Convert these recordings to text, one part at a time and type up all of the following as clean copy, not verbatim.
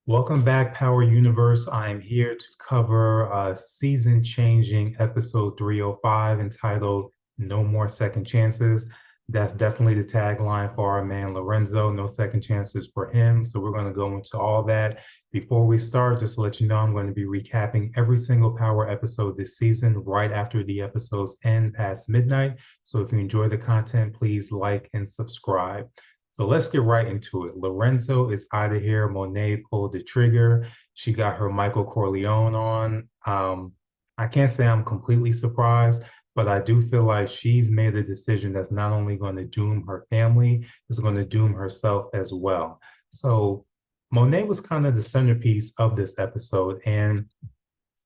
Welcome back, Power Universe. I am here to cover season-changing episode 305 entitled No More Second Chances. That's definitely the tagline for our man Lorenzo. No second chances for him. So we're going to go into all that. Before we start, just to let you know, I'm going to be recapping every single Power episode this season right after the episodes end past midnight. So if you enjoy the content, please like and subscribe. So let's get right into it. Lorenzo is out of here. Monet pulled the trigger. She got her Michael Corleone on. I can't say I'm completely surprised, but I do feel like she's made a decision that's not only going to doom her family, it's going to doom herself as well. So Monet was kind of the centerpiece of this episode, and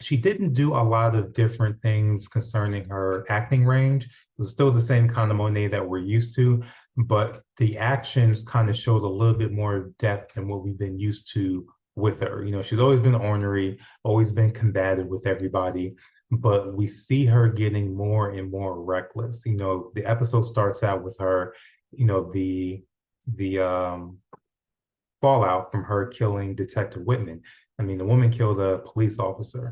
she didn't do a lot of different things concerning her acting range. It was still the same kind of Monet that we're used to, but the actions kind of showed a little bit more depth than what we've been used to with her. You know, she's always been ornery, always been combative with everybody, but we see her getting more and more reckless. You know, the episode starts out with her, you know, the fallout from her killing Detective Whitman. I mean, the woman killed a police officer.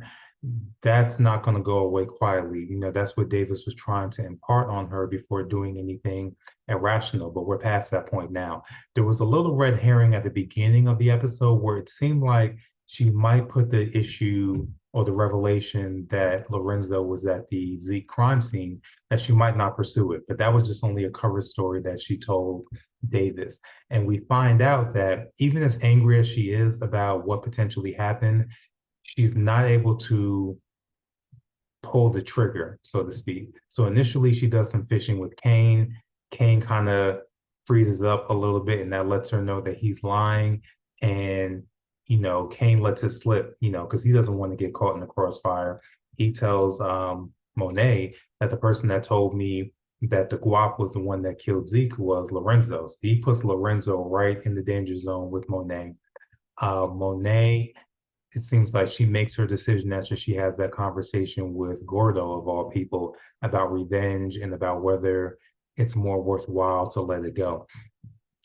That's not going to go away quietly. You know, that's what Davis was trying to impart on her before doing anything irrational, but we're past that point now. There was a little red herring at the beginning of the episode where it seemed like she might put the issue or the revelation that Lorenzo was at the Zeke crime scene, that she might not pursue it. But that was just only a cover story that she told Davis. And we find out that even as angry as she is about what potentially happened, she's not able to pull the trigger, so to speak. So initially, she does some fishing with Kane. Kane kind of freezes up a little bit, and that lets her know that he's lying. And, you know, Kane lets it slip, you know, because he doesn't want to get caught in the crossfire. He tells Monet that the person that told me that the guap was the one that killed Zeke was Lorenzo. So he puts Lorenzo right in the danger zone with Monet. Monet, it seems like she makes her decision after she has that conversation with Gordo, of all people, about revenge and about whether it's more worthwhile to let it go.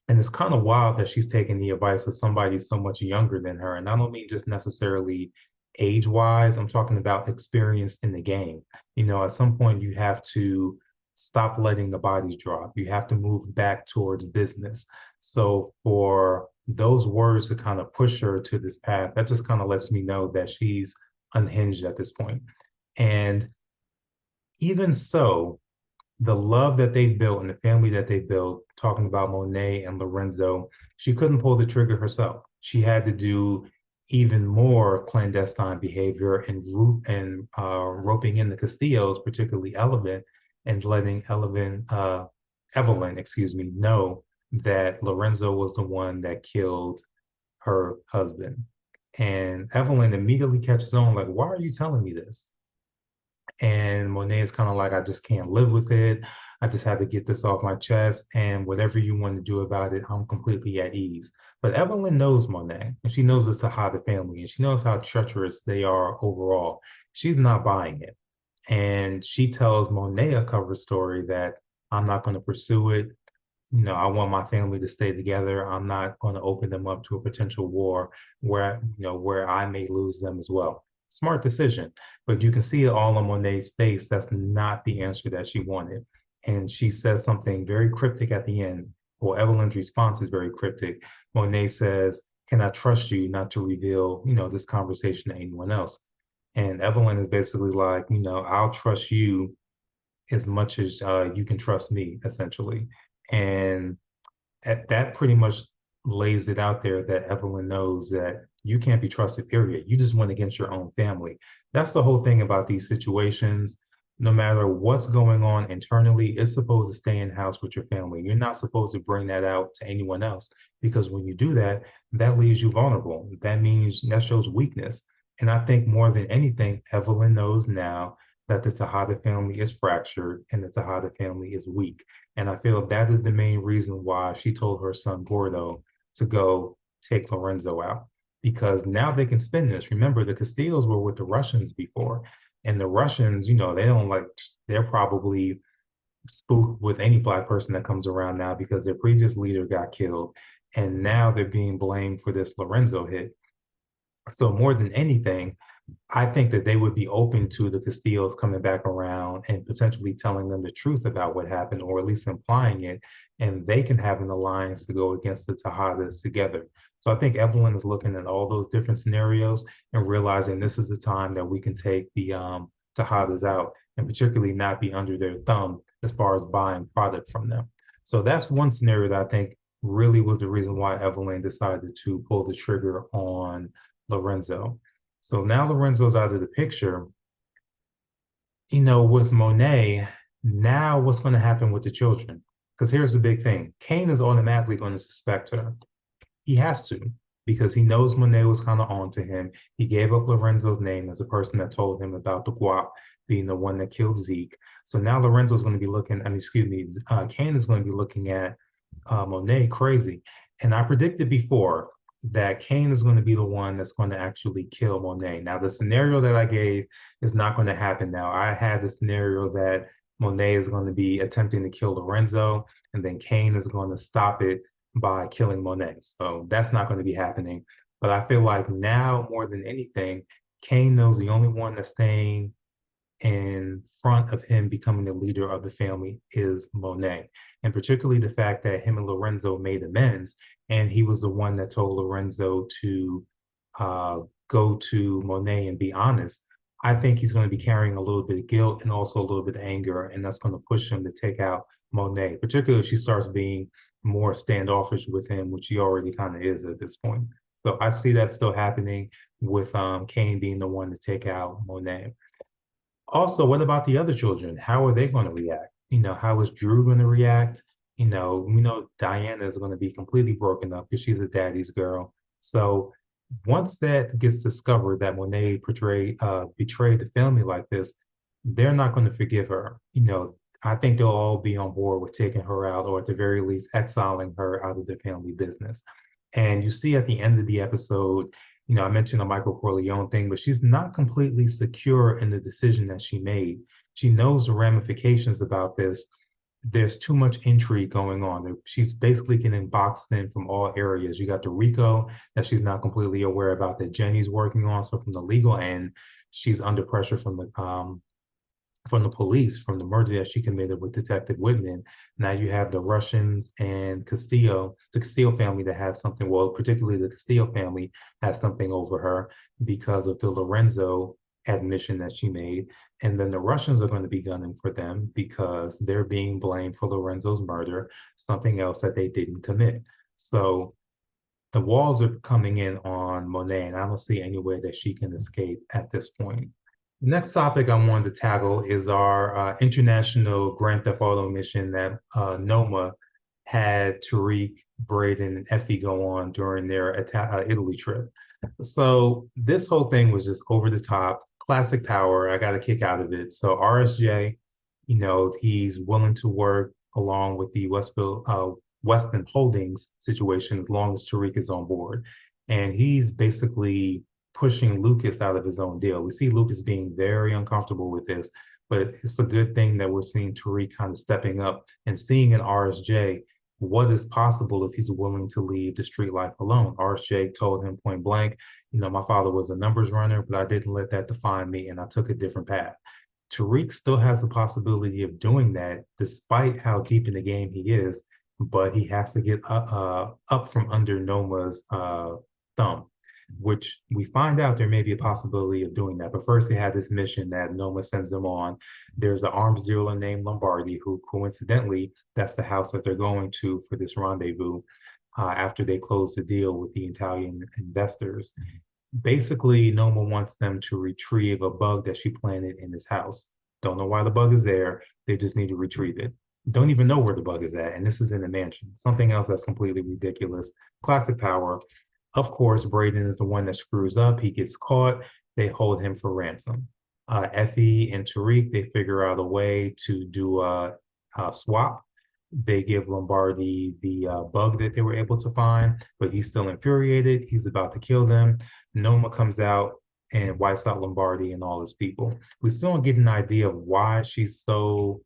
And it's kind of wild that she's taking the advice of somebody so much younger than her. And I don't mean just necessarily age wise, I'm talking about experience in the game. You know, at some point, you have to stop letting the bodies drop. You have to move back towards business. So for those words to kind of push her to this path, that just kind of lets me know that she's unhinged at this point. And even so, the love that they built and the family that they built, talking about Monet and Lorenzo, she couldn't pull the trigger herself. She had to do even more clandestine behavior and roping in the Castillos, particularly Evelyn, and letting Evelyn, excuse me, know that Lorenzo was the one that killed her husband. And Evelyn immediately catches on, like, why are you telling me this? And Monet is kind of like, I just can't live with it. I just had to get this off my chest. And whatever you want to do about it, I'm completely at ease. But Evelyn knows Monet, and she knows it's a Tejada family, and she knows how treacherous they are overall. She's not buying it. And she tells Monet a cover story that I'm not going to pursue it. You know, I want my family to stay together. I'm not going to open them up to a potential war where, you know, where I may lose them as well. Smart decision, but you can see it all on Monet's face. That's not the answer that she wanted. And she says something very cryptic at the end. Well, Evelyn's response is very cryptic. Monet says, can I trust you not to reveal, you know, this conversation to anyone else? And Evelyn is basically like, you know, I'll trust you as much as you can trust me, essentially. And that pretty much lays it out there that Evelyn knows that you can't be trusted, period. You just went against your own family. That's the whole thing about these situations. No matter what's going on internally, it's supposed to stay in house with your family. You're not supposed to bring that out to anyone else because when you do that, that leaves you vulnerable. That means that shows weakness. And I think more than anything, Evelyn knows now that the Tejada family is fractured and the Tejada family is weak. And I feel that is the main reason why she told her son Gordo to go take Lorenzo out. Because now they can spin this. Remember, the Castillos were with the Russians before. And the Russians, you know, they don't like, they're probably spooked with any Black person that comes around now because their previous leader got killed. And now they're being blamed for this Lorenzo hit. So more than anything, I think that they would be open to the Castillos coming back around and potentially telling them the truth about what happened, or at least implying it, and they can have an alliance to go against the Tejadas together. So I think Evelyn is looking at all those different scenarios and realizing this is the time that we can take the Tejadas out, and particularly not be under their thumb as far as buying product from them. So that's one scenario that I think really was the reason why Evelyn decided to pull the trigger on Lorenzo. So now Lorenzo's out of the picture. With Monet, now what's going to happen with the children? Because here's the big thing. Kane is automatically going to suspect her. He has to, because he knows Monet was kind of on to him. He gave up Lorenzo's name as a person that told him about the guap being the one that killed Zeke. So now Lorenzo's going to be looking, Kane is going to be looking at Monet crazy. And I predicted before that Kane is going to be the one that's going to actually kill Monet. Now, the scenario that I gave is not going to happen now. I had the scenario that Monet is going to be attempting to kill Lorenzo, and then Kane is going to stop it by killing Monet. So that's not going to be happening. But I feel like now, more than anything, Kane knows the only one that's staying in front of him becoming the leader of the family is Monet. And particularly the fact that him and Lorenzo made amends, and he was the one that told Lorenzo to uh, go to Monet and be honest. I think he's going to be carrying a little bit of guilt and also a little bit of anger, and that's going to push him to take out Monet, particularly if she starts being more standoffish with him, which he already kind of is at this point. So I see that still happening with Kane being the one to take out Monet. Also, what about the other children? How are they going to react? How is Dru going to react? We know Diana is going to be completely broken up because she's a daddy's girl. So once that gets discovered that Monet betrayed the family like this, they're not going to forgive her. I think they'll all be on board with taking her out, or at the very least, exiling her out of the family business. And you see at the end of the episode, I mentioned the Michael Corleone thing, but she's not completely secure in the decision that she made. She knows the ramifications about this. There's too much intrigue going on. She's basically getting boxed in from all areas. You got the RICO that she's not completely aware about that Jenny's working on. So from the legal end, she's under pressure from the police, from the murder that she committed with Detective Whitman. Now you have the Russians and Castillo, the Castillo family that has something, well, particularly the Castillo family has something over her because of the Lorenzo admission that she made. And then the Russians are going to be gunning for them because they're being blamed for Lorenzo's murder, something else that they didn't commit. So the walls are coming in on Monet, and I don't see any way that she can escape at this point. The next topic I wanted to tackle is our international Grand Theft Auto mission that Noma had Tariq, Brayden, and Effie go on during their Italy trip. So this whole thing was just over the top, classic power. I got a kick out of it. So RSJ, he's willing to work along with the Weston Holdings situation as long as Tariq is on board. And he's basically pushing Lucas out of his own deal. We see Lucas being very uncomfortable with this, but it's a good thing that we're seeing Tariq kind of stepping up and seeing in RSJ what is possible if he's willing to leave the street life alone. RSJ told him point blank, my father was a numbers runner, but I didn't let that define me and I took a different path. Tariq still has the possibility of doing that despite how deep in the game he is, but he has to get up from under Noma's thumb, which we find out there may be a possibility of doing that. But first, they had this mission that Noma sends them on. There's an arms dealer named Lombardi, who coincidentally, that's the house that they're going to for this rendezvous after they close the deal with the Italian investors. Basically, Noma wants them to retrieve a bug that she planted in his house. Don't know why the bug is there. They just need to retrieve it. Don't even know where the bug is at. And this is in a mansion. Something else that's completely ridiculous. Classic power. Of course, Brayden is the one that screws up. He gets caught. They hold him for ransom. Effie and Tariq, they figure out a way to do a swap. They give Lombardi the bug that they were able to find, but he's still infuriated. He's about to kill them. Noma comes out and wipes out Lombardi and all his people. We still don't get an idea of why she's so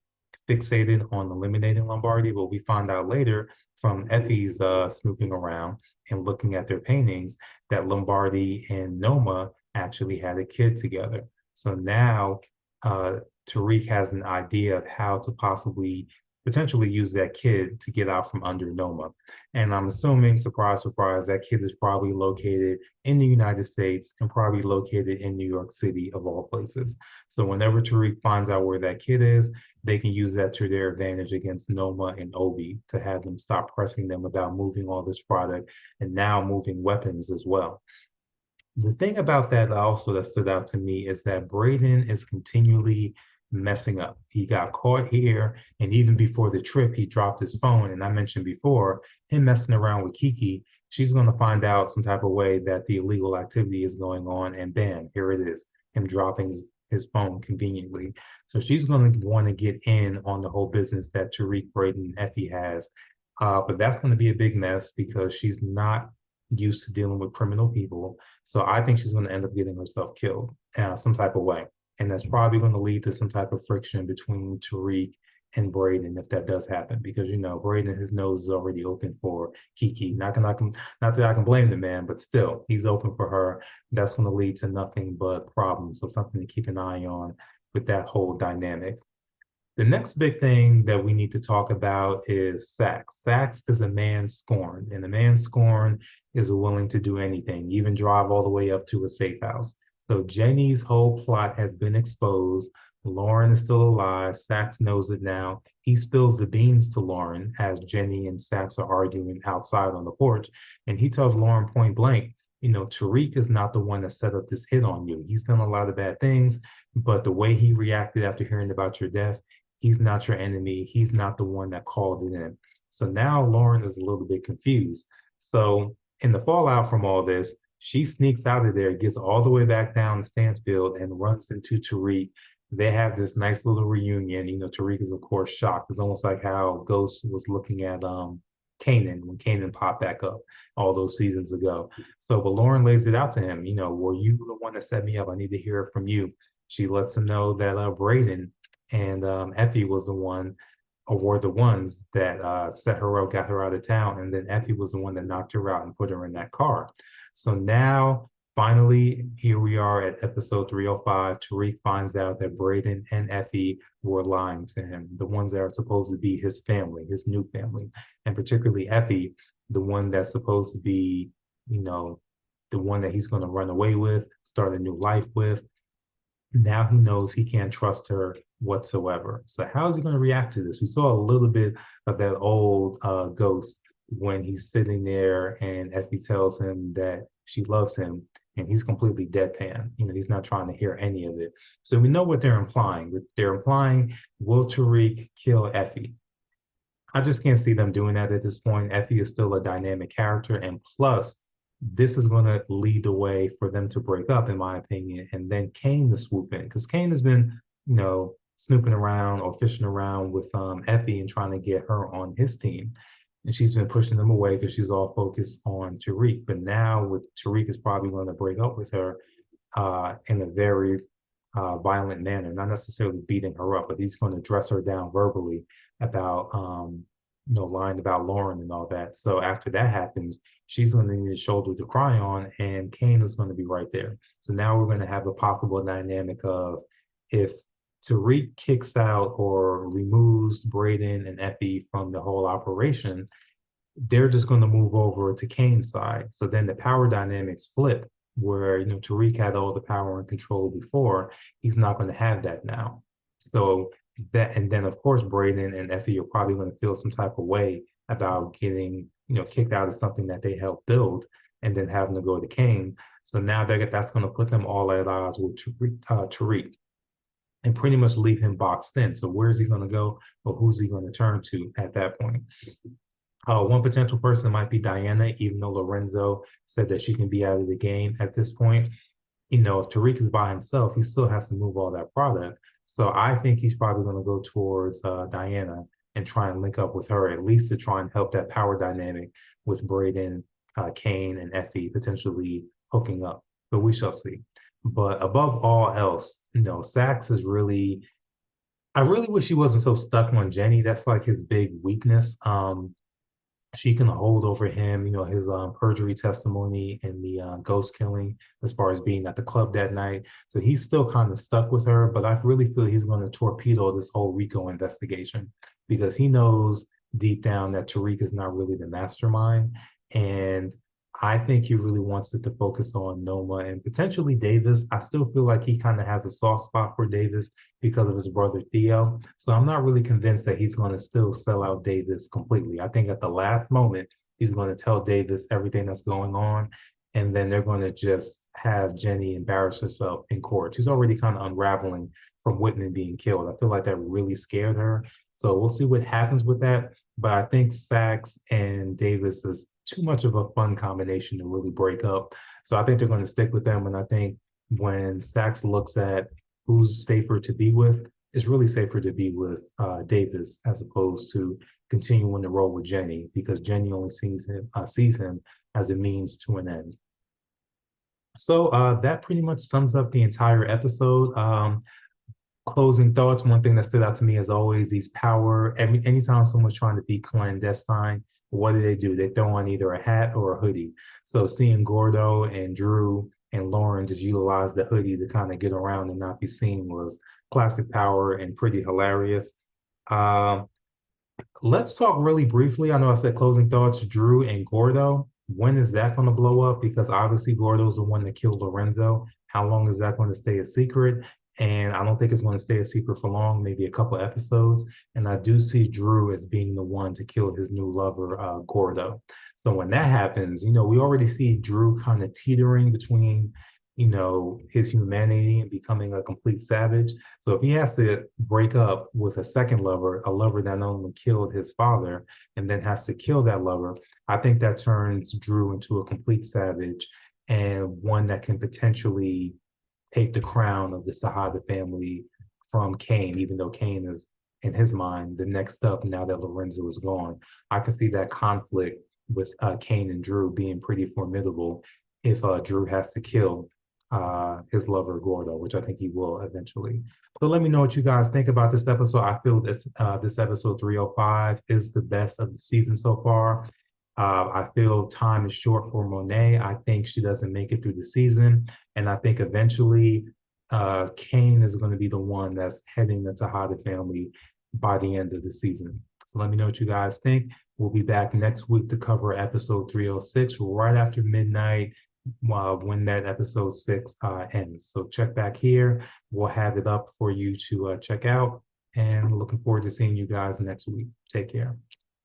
fixated on eliminating Lombardi, but we find out later from Effie's snooping around and looking at their paintings that Lombardi and Noma actually had a kid together. So now Tariq has an idea of how to possibly potentially use that kid to get out from under Noma. And I'm assuming, surprise, surprise, that kid is probably located in the United States and probably located in New York City, of all places. So whenever Tariq finds out where that kid is, they can use that to their advantage against Noma and Obi to have them stop pressing them about moving all this product and now moving weapons as well. The thing about that also that stood out to me is that Brayden is continually messing up. He got caught here, and even before the trip, he dropped his phone. And I mentioned before, him messing around with Kiki, she's going to find out some type of way that the illegal activity is going on, and bam, here it is, him dropping his phone conveniently. So she's going to want to get in on the whole business that Tariq, Brayden, and Effie has. But that's going to be a big mess because she's not used to dealing with criminal people. So I think she's going to end up getting herself killed some type of way. And that's probably going to lead to some type of friction between Tariq and Brayden if that does happen. Because, you know, Brayden, his nose is already open for Kiki. Not that I can blame the man, but still, he's open for her. That's going to lead to nothing but problems. So something to keep an eye on with that whole dynamic. The next big thing that we need to talk about is Saxe. Saxe is a man scorned, and a man scorned is willing to do anything, even drive all the way up to a safe house. So Jenny's whole plot has been exposed. Lauren is still alive. Saxe knows it now. He spills the beans to Lauren as Jenny and Saxe are arguing outside on the porch. And he tells Lauren point blank, you know, Tariq is not the one that set up this hit on you. He's done a lot of bad things, but the way he reacted after hearing about your death, he's not your enemy. He's not the one that called it in. So now Lauren is a little bit confused. So in the fallout from all this, she sneaks out of there, gets all the way back down to Stansfield and runs into Tariq. They have this nice little reunion. You know, Tariq is of course shocked. It's almost like how Ghost was looking at Kanan when Kanan popped back up all those seasons ago. So, but Lauren lays it out to him. You know, were you the one that set me up? I need to hear it from you. She lets him know that Brayden and Effie was the one, or were the ones that set her up, got her out of town, and then Effie was the one that knocked her out and put her in that car. So now, finally, here we are at episode 305. Tariq finds out that Brayden and Effie were lying to him, the ones that are supposed to be his family, his new family, and particularly Effie, the one that's supposed to be, you know, the one that he's going to run away with, start a new life with. Now he knows he can't trust her whatsoever. So how is he going to react to this? We saw a little bit of that old Ghost when he's sitting there and Effie tells him that she loves him and he's completely deadpan. You know, he's not trying to hear any of it. So we know what they're implying. They're implying, will Tariq kill Effie? I just can't see them doing that at this point. Effie is still a dynamic character, and plus, this is going to lead the way for them to break up, in my opinion, and then Kane to swoop in because Kane has been, you know, snooping around or fishing around with Effie and trying to get her on his team, and she's been pushing them away because she's all focused on Tariq. But now, with Tariq is probably going to break up with her in a very violent manner, not necessarily beating her up, but he's going to dress her down verbally about, you know, lying about Lauren and all that. So after that happens, she's going to need a shoulder to cry on, and Kane is going to be right there. So now we're going to have a possible dynamic of if Tariq kicks out or removes Brayden and Effie from the whole operation, they're just going to move over to Kane's side. So then the power dynamics flip where, you know, Tariq had all the power and control before. He's not going to have that now. So that, and then of course, Brayden and Effie are probably going to feel some type of way about getting, you know, kicked out of something that they helped build and then having to go to Kane. So now that's going to put them all at odds with Tariq and pretty much leave him boxed in. So where's he going to go, or who's he going to turn to at that point? One potential person might be Diana, even though Lorenzo said that she can be out of the game at this point. You know, if Tariq is by himself, he still has to move all that product. So I think he's probably going to go towards Diana and try and link up with her, at least to try and help that power dynamic with Brayden, Kane, and Effie potentially hooking up. But we shall see. But above all else, you know, Saxe is really, I really wish he wasn't so stuck on Jenny. That's like his big weakness. she can hold over him, his perjury testimony and the ghost killing as far as being at the club that night. So he's still kind of stuck with her, but I really feel he's going to torpedo this whole RICO investigation because he knows deep down that Tariq is not really the mastermind. And I think he really wants it to focus on Noma and potentially Davis. I still feel like he kind of has a soft spot for Davis because of his brother Theo. So I'm not really convinced that he's going to still sell out Davis completely. I think at the last moment, he's going to tell Davis everything that's going on. And then they're going to just have Jenny embarrass herself in court. She's already kind of unraveling from Whitman being killed. I feel like that really scared her. So we'll see what happens with that. But I think Saxe and Davis is too much of a fun combination to really break up. So I think they're going to stick with them. And I think when Saxe looks at who's safer to be with, it's really safer to be with Davis as opposed to continuing the role with Jenny because Jenny only sees him as a means to an end. So that pretty much sums up the entire episode. Closing thoughts, one thing that stood out to me as always, these power, anytime someone's trying to be clandestine, what do? They throw on either a hat or a hoodie. So seeing Gordo and Dru and Lauren just utilize the hoodie to kind of get around and not be seen was classic power and pretty hilarious. Um, Let's talk really briefly. I know I said closing thoughts, Dru and Gordo. When is that going to blow up? Because obviously Gordo's the one that killed Lorenzo. How long is that going to stay a secret? And I don't think it's going to stay a secret for long, maybe a couple episodes. And I do see Dru as being the one to kill his new lover, Gordo. So when that happens, we already see Dru kind of teetering between, his humanity and becoming a complete savage. So if he has to break up with a second lover, a lover that not only killed his father and then has to kill that lover, I think that turns Dru into a complete savage and one that can potentially take the crown of the Tejada family from Cain, even though Cain is, in his mind, the next up now that Lorenzo is gone. I can see that conflict with Cain and Dru being pretty formidable if Dru has to kill his lover Gordo, which I think he will eventually. So let me know what you guys think about this episode. I feel this episode 305 is the best of the season so far. I feel time is short for Monet. I think she doesn't make it through the season. And I think eventually Cain is going to be the one that's heading the Tejada family by the end of the season. So let me know what you guys think. We'll be back next week to cover episode 306 right after midnight when that episode 6 ends. So check back here. We'll have it up for you to check out. And looking forward to seeing you guys next week. Take care.